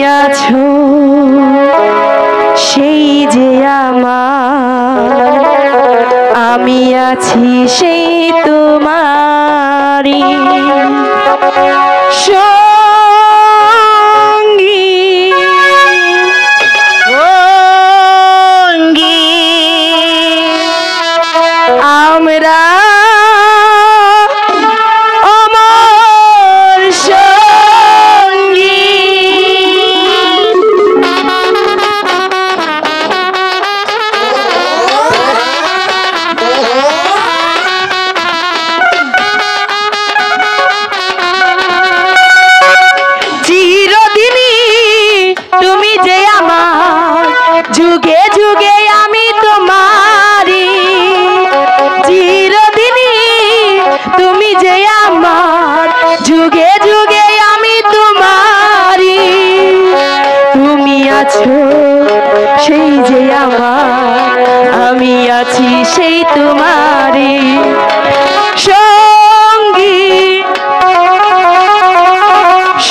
আছো সেই যে আমার, আমি আছি সেই তোমারই সঙ্গী। আমরা যুগে যুগে আমি তোমারি, চিরদিনই তুমি যে আমার, যুগে যুগে আমি তোমারি। তুমি আছো সেই যে আমার, আমি আছি সেই তোমারি সঙ্গী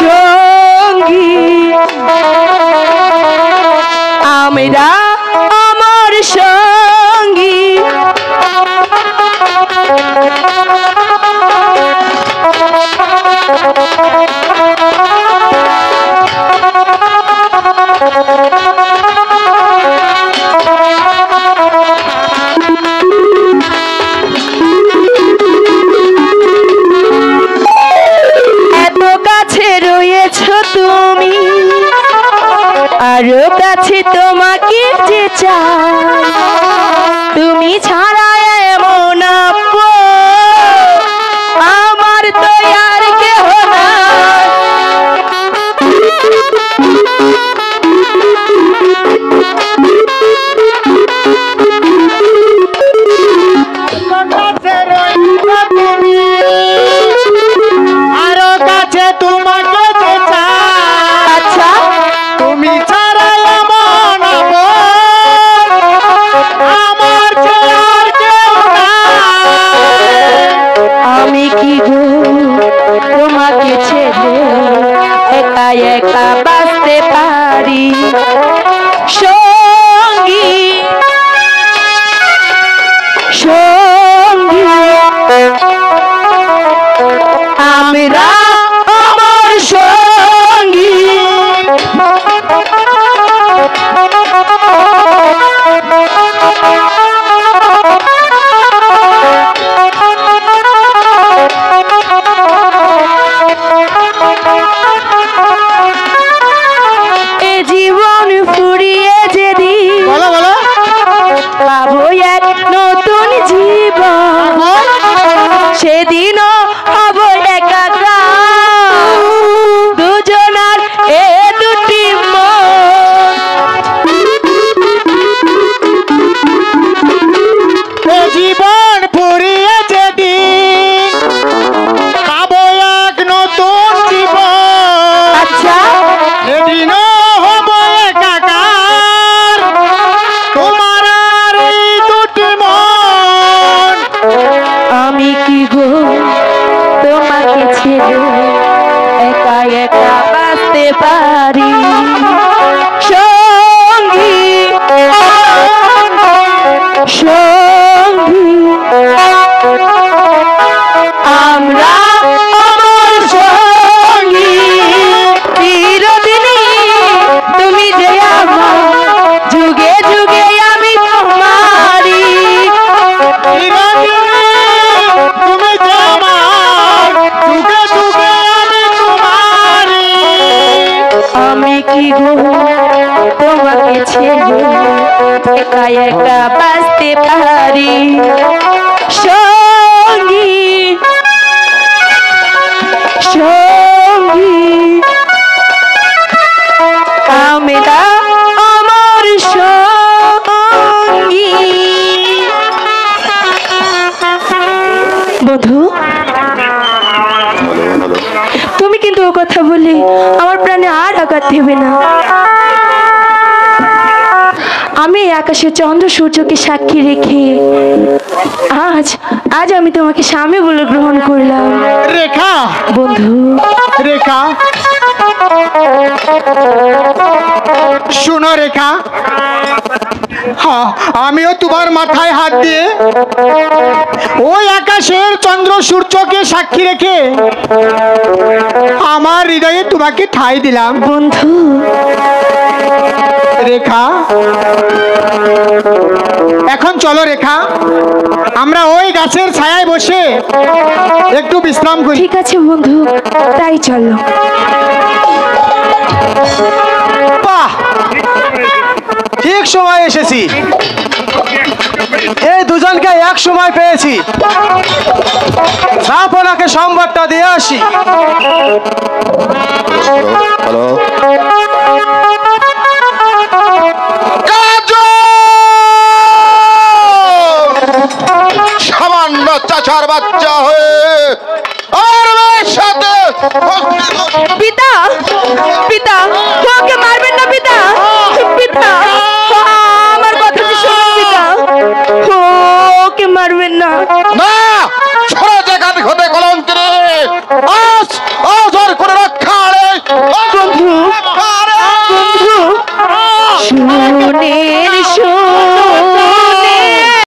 সঙ্গী। আমরা আমার সঙ্গী। এত কাছে রয়েছো তুমি, আরো কাছে তোমাকে যে চাই, তুমি ছাড়া এমন আমার তো আর কেহ নাই। আরো কাছে তোমাকে যে চাই, আচ্ছা তুমি ছাড়া এমন আমার তো আর কেউ নাই। আমি কি গো তোমাকে ছেড়ে একা একা বাঁচতে পারি সঙ্গী সঙ্গী। আমরা আমার সঙ্গী। এ জীবন ফুরিয়ে যেদিন পাবো এক নতুন জীবন, সেদিনও হব একাকার, দুজনার এ দুটি মন। জীবন ফুরিয়ে যেদিন পাবো এক নতুন জীবন, আচ্ছা সেদিনও হব একাকার, তোমার আর এই দুটি মন। আমি কি গো তোমাকে ছেড়ে একা একা বাঁচতে পারি সঙ্গী সঙ্গী। আমরা আমার সঙ্গী, চিরদিনই তুমি যে আমার, যুগে যুগে আমি তোমারি। তুমি যে আমার, যুগে যুগে আমি তোমারি। আমি কি গো তোমাকে ছেড়ে একা একা বাঁচতে পারি সঙ্গী সঙ্গী। আমরা আমার সঙ্গী। বন্ধু তুমি কিন্তু ও কথা বলে আমার প্রাণে আর আঘাত দেবে না। আমি আকাশে চন্দ্র সূর্যকে সাক্ষী রেখে আজ আজ আমি তোমাকে স্বামী বলে গ্রহণ করলাম। রেখা বন্ধু, রেখা শুনো রেখা, আমিও তোমার মাথায় হাত দিয়ে ওই আকাশের চন্দ্র সূর্যকে সাক্ষী রেখে আমার হৃদয়ে তোমাকে ঠাঁই দিলাম। বন্ধু রেখা, এখন চলো রেখা, আমরা ওই গাছের ছায়ায় বসে একটু বিশ্রাম করি। ঠিক আছে বন্ধু, তাই চলো। বাহ, ঠিক সময় এসেছি। এই দুজনকে এক সময় পেয়েছি। আপনাকে সংবাদটা দিয়ে আসি। হ্যালো, সামান্য চাচার বাচ্চা হয়ে আর মেয়ের সাথে পিতা, পিতা, ওকে মারবেন না পিতা। পিতা, আমার কথাটা শুনুন পিতা, ওকে মারবেন না। না, ছোড়া জায়গাতে হতে কলঙ্কিনী আজ অজর করে রক্ষা রে। বন্ধু, বন্ধু, শুনে